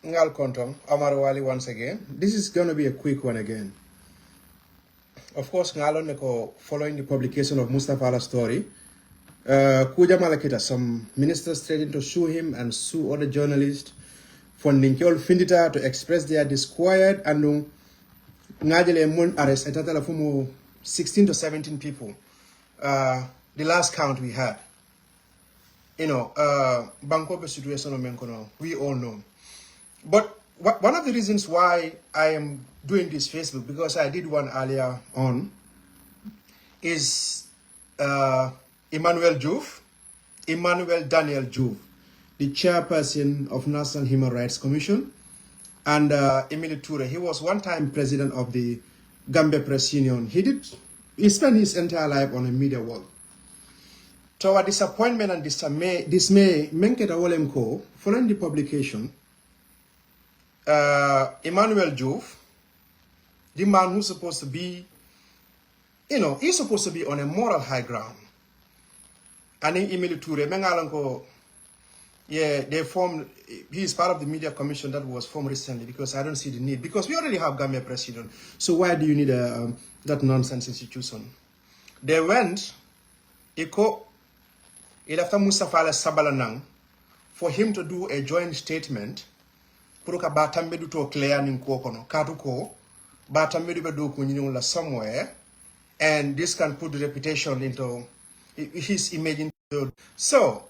Ngal Kontong, OMAR WALLY once again. This is going to be a quick one again. Of course, Ngalon following the publication of Mustafa Allah's story, Kuja Malakita, some ministers threatened to sue him and sue other journalists for Ninkyol Findita to express their disquiet and Ngajele Mun arrest a total of 16 to 17 people. The last count we had. Bangkok situation, we all know. But one of the reasons why I am doing this Facebook, because I did one earlier on, is Emmanuel Daniel Joof, the chairperson of National Human Rights Commission, and Emile TOURAY. He was one time president of the Gambia Press Union. He spent his entire life on a media world. To our disappointment and dismay, Menketa Wolemko, following the publication, Emmanuel Joof, the man who's supposed to be, he's supposed to be on a moral high ground. And in Emile TOURAY, Mengalanko, he's part of the media commission that was formed recently, because I don't see the need, because we already have Gambia president. So why do you need that nonsense institution? They went, after Mustafa Allah Sabalanang, for him to do a joint statement, puruka batambedu to clear ninkokono, katuko, batambedu bedu kunyinula somewhere, and this can put the reputation into his image. So,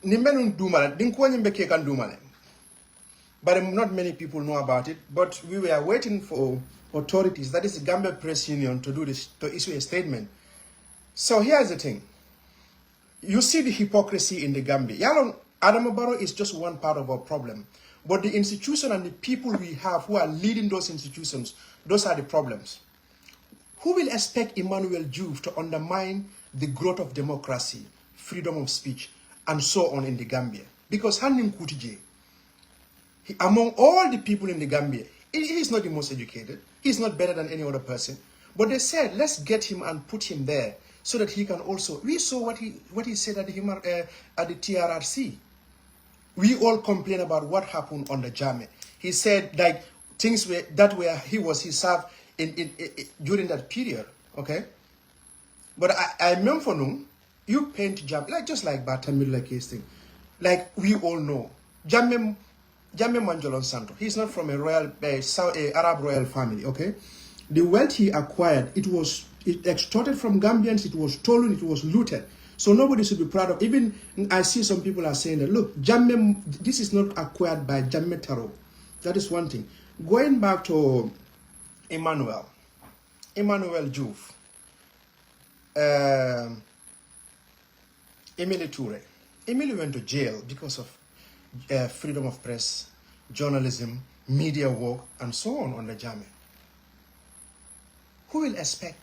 nimbenun dumale, dinkwanyimbeke kan dumale. But not many people know about it, but we were waiting for authorities, that is the Gambia Press Union, to do this, to issue a statement. So here's the thing. You see the hypocrisy in the Gambia. Yalon, Adama Barrow is just one part of our problem. But the institution and the people we have who are leading those institutions, those are the problems. Who will expect Emmanuel Joof to undermine the growth of democracy, freedom of speech, and so on in the Gambia? Because Hanim Kutije, among all the people in the Gambia, he is not the most educated. He's not better than any other person. But they said, let's get him and put him there, so that he can also. We saw what he said at the TRRC. We all complain about what happened on the Jame. He said like things he served in during that period. Okay, but I remember you paint Jame just like Batamila case thing. Like we all know, Jame Manjolon Santo. He's not from a royal Arab royal family. Okay, the wealth he acquired, it extorted from Gambians, it was stolen, it was looted. So nobody should be proud of. Even I see some people are saying that, look, this is not acquired by Jamme Taro. That is one thing. Going back to Emmanuel Joof, Emile TOURAY. Emile went to jail because of freedom of press, journalism, media work, and so on the Jamme. Who will expect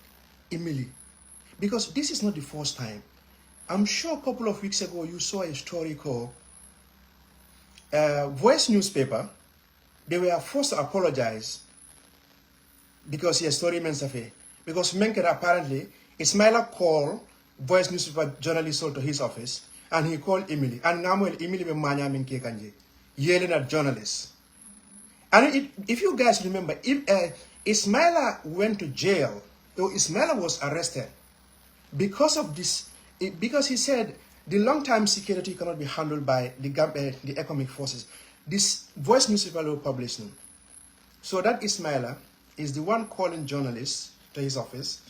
Emile? Because this is not the first time. I'm sure a couple of weeks ago you saw a story called Voice newspaper. They were forced to apologize because he story mensafe. Because Menkera apparently, Ismaila called Voice newspaper journalist to his office, and he called Emile. And Namuel Emile be manya minke kanje, yelling at journalists. And if you guys remember, Ismaila went to jail. Ismaila was arrested because of this, because he said the long-term security cannot be handled by the economic forces. This Voice newspaper will publish them. So that Ismaila is the one calling journalists to his office,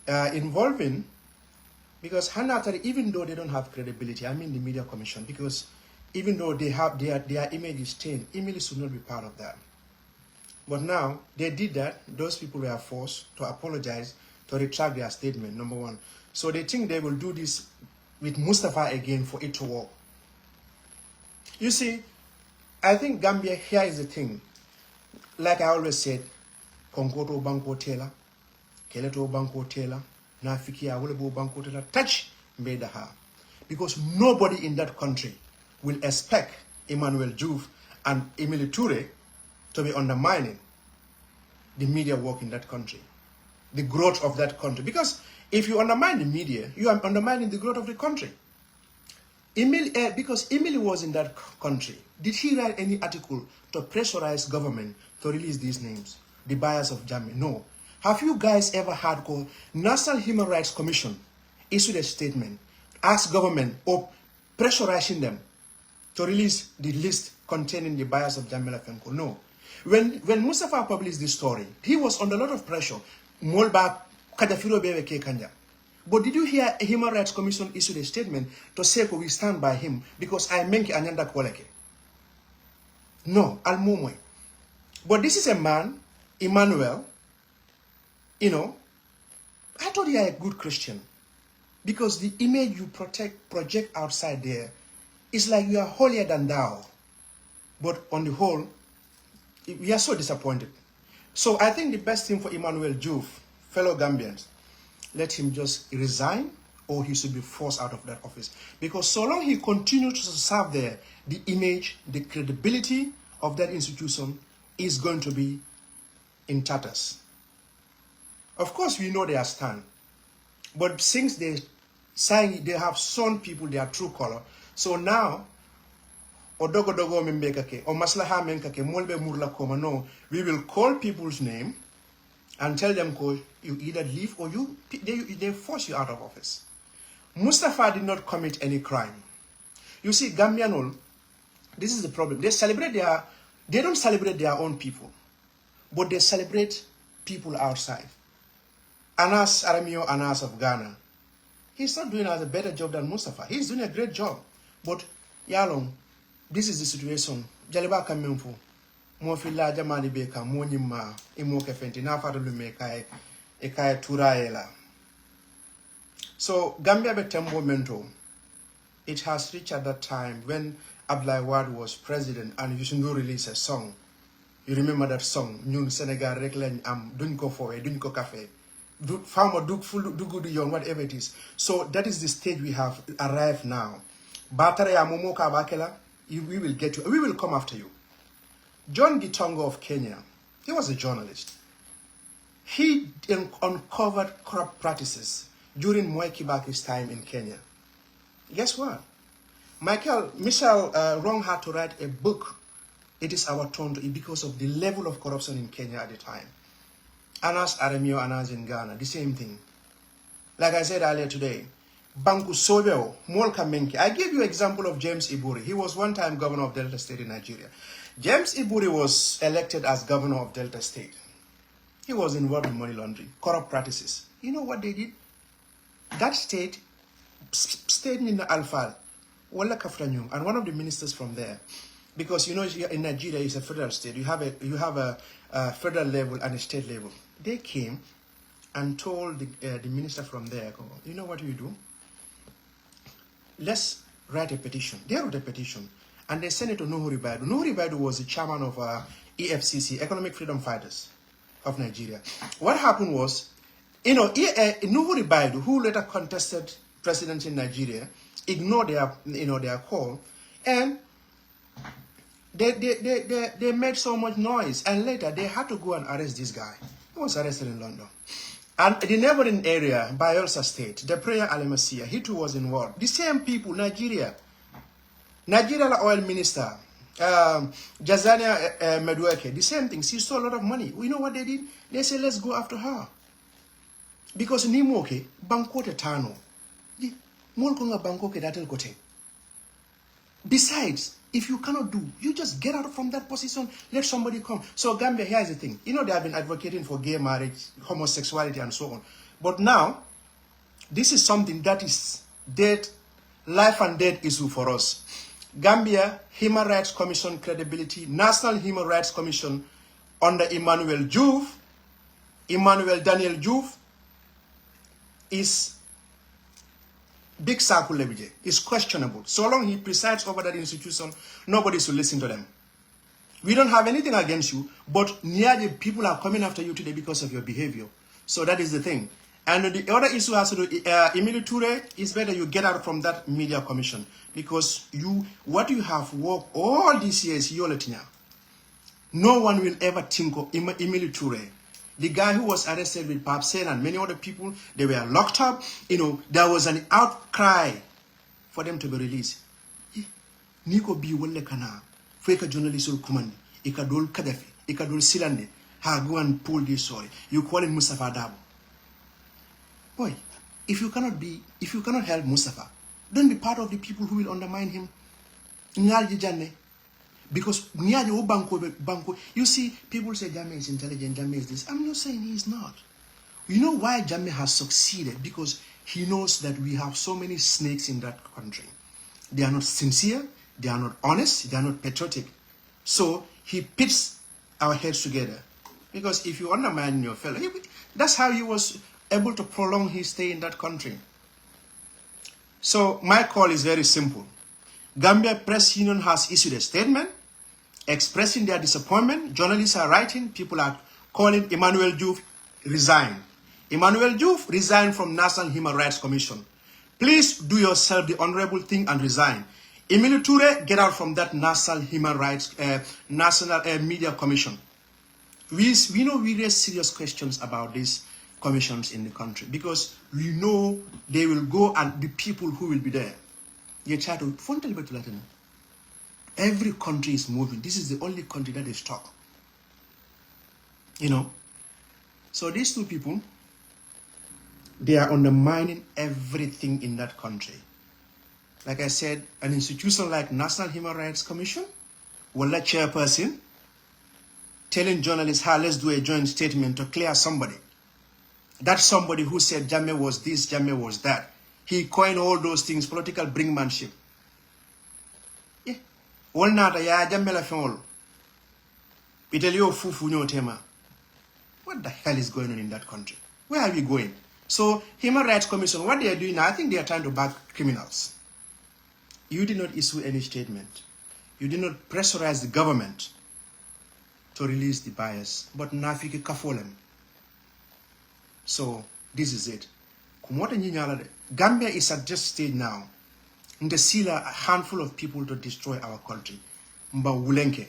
involving, because Hanatari, even though they don't have credibility, I mean the media commission, because even though they have their image is stained, Emily should not be part of that. But now, they did that. Those people were forced to apologize, to retract their statement, number one. So they think they will do this with Mustafa again for it to work. You see, I think Gambia, here is the thing. Like I always said, Kongoto Banko Tela, Keleto Banko Tela, Nafiki Awolebo Banko Tela, touch Medaha. Because nobody in that country will expect Emmanuel Joof and Emile TOURAY to be undermining the media work in that country, the growth of that country. Because if you undermine the media, you are undermining the growth of the country. Because Emily was in that country, did he write any article to pressurize government to release these names? The buyers of Jammeh? No. Have you guys ever had National Human Rights Commission issued a statement, ask government or pressurizing them to release the list containing the buyers of Jammeh Fenko? No. When Mustafa published this story, he was under a lot of pressure. But did you hear a Human Rights Commission issued a statement to say we stand by him because I menki anyanda kwaleke? No, almumwe. But this is a man, Emmanuel, you know, I thought you are a good Christian because the image you project outside there is like you are holier than thou. But on the whole, we are so disappointed. So I think the best thing for Emmanuel Joof, fellow Gambians, let him just resign or he should be forced out of that office. Because so long he continues to serve there, the image, the credibility of that institution is going to be in tatters. Of course, we know their stand. But since they have shown people their true color, so now, odogo membekake, or maslaha menkake, molbe murla koma, no, we will call people's name and tell them, you either leave or they force you out of office. Mustafa did not commit any crime. You see, Gambian, this is the problem. They don't celebrate their own people, but they celebrate people outside. Anas Aramio Anas of Ghana, he's not doing a better job than Mustafa. He's doing a great job. But Yalong, this is the situation. Jaliba Kamemfu. Mo fila jamani beka mo nyima imo kefenti na fatu lume kai TOURAY la. So Gambia betembo mento. It has reached at that time when Abdoulaye Wade was president and you should go release a song. You remember that song? Ñun Senegal rek lañ am duñ ko fowe duñ ko café. Farmer do good young, whatever it is. So that is the stage we have arrived now. Batare ya momo ka bakela, we will get you. We will come after you. John Gitongo of Kenya, he was a journalist. He uncovered corrupt practices during Mwai Kibaki's time in Kenya. Guess what? Michel Rong had to write a book. It is our turn to eat because of the level of corruption in Kenya at the time. Anas Aramio, Anas in Ghana, the same thing. Like I said earlier today, Banku Sobeo, Molka Menke. I gave you an example of James Iburi. He was one time governor of Delta State in Nigeria. James Iburi was elected as governor of Delta State. He was involved in money laundering, corrupt practices. You know what they did? That state in the Alfal, Walla Kafranyum, and one of the ministers from there, because you know in Nigeria it's a federal state. You have a federal level and a state level. They came and told the minister from there, you know what you do? Let's write a petition. They wrote a petition and they sent it to Nuhu Ribadu. Nuhu Ribadu was the chairman of EFCC, Economic Freedom Fighters of Nigeria. What happened was, you know, Nuhu Ribadu, who later contested presidency in Nigeria, ignored their call, and they made so much noise, and later they had to go and arrest this guy. He was arrested in London. And the neighboring area, Bayelsa State, the prayer Alemasia, he too was involved. The same people, Nigeria oil minister, Jazania Medweke, the same thing. She stole a lot of money. You know what they did? They said, let's go after her. Because Nimoke, Bankote Tano, Molkonga Bankoke Datel Kote. Besides, if you cannot do, you just get out from that position, let somebody come. So Gambia, here's the thing. You know, they have been advocating for gay marriage, homosexuality, and so on. But now, this is something that is life and death issue for us. Gambia, Human Rights Commission credibility, National Human Rights Commission under Emmanuel Daniel Joof, is big circle lebije, is questionable. So long he presides over that institution, nobody should listen to them. We don't have anything against you, but nearly people are coming after you today because of your behavior. So that is the thing. And the other issue has to do, Emily TOURAY, is better you get out from that media commission, because what you have worked all these years, no one will ever think of Emily TOURAY. The guy who was arrested with Papsen and many other people, they were locked up. You know, there was an outcry for them to be released. Niko bi wolle kana fake journalist will command ikadol Kadafi ikadol Silande ha go and pull this story. You call him Mustafa Dabo. Boy, if you cannot help Mustafa, don't be part of the people who will undermine him. Because banko, you see, people say Jammeh is intelligent, Jammeh is this. I'm not saying he is not. You know why Jammeh has succeeded? Because he knows that we have so many snakes in that country. They are not sincere, they are not honest, they are not patriotic. So he pits our heads together. Because if you undermine your fellow, that's how he was able to prolong his stay in that country. So my call is very simple. Gambia Press Union has issued a statement expressing their disappointment. Journalists are writing, people are calling Emmanuel Joof resign. Emmanuel Joof resign from National Human Rights Commission. Please do yourself the honorable thing and resign. Emmanuel TOURAY, get out from that National Human Rights, National Media Commission. We know we raise serious questions about these commissions in the country because we know they will go and the people who will be there. Every country is moving. This is the only country that is stuck. You know. So these two people, they are undermining everything in that country. Like I said, an institution like National Human Rights Commission will let chairperson telling journalists how let's do a joint statement to clear somebody. That somebody who said Jammeh was this, Jammeh was that. He coined all those things, political brinkmanship. Yeah. All nata ya Jammeh la fenol. Itelio fufu nyo tema. What the hell is going on in that country? Where are we going? So, Human Rights Commission, what they are doing now, I think they are trying to back criminals. You did not issue any statement. You did not pressurize the government to release the bias. But nafiki kafolem. So, this is it. Gambia is at this stage now. In the seal a handful of people to destroy our country. Mba wulenke.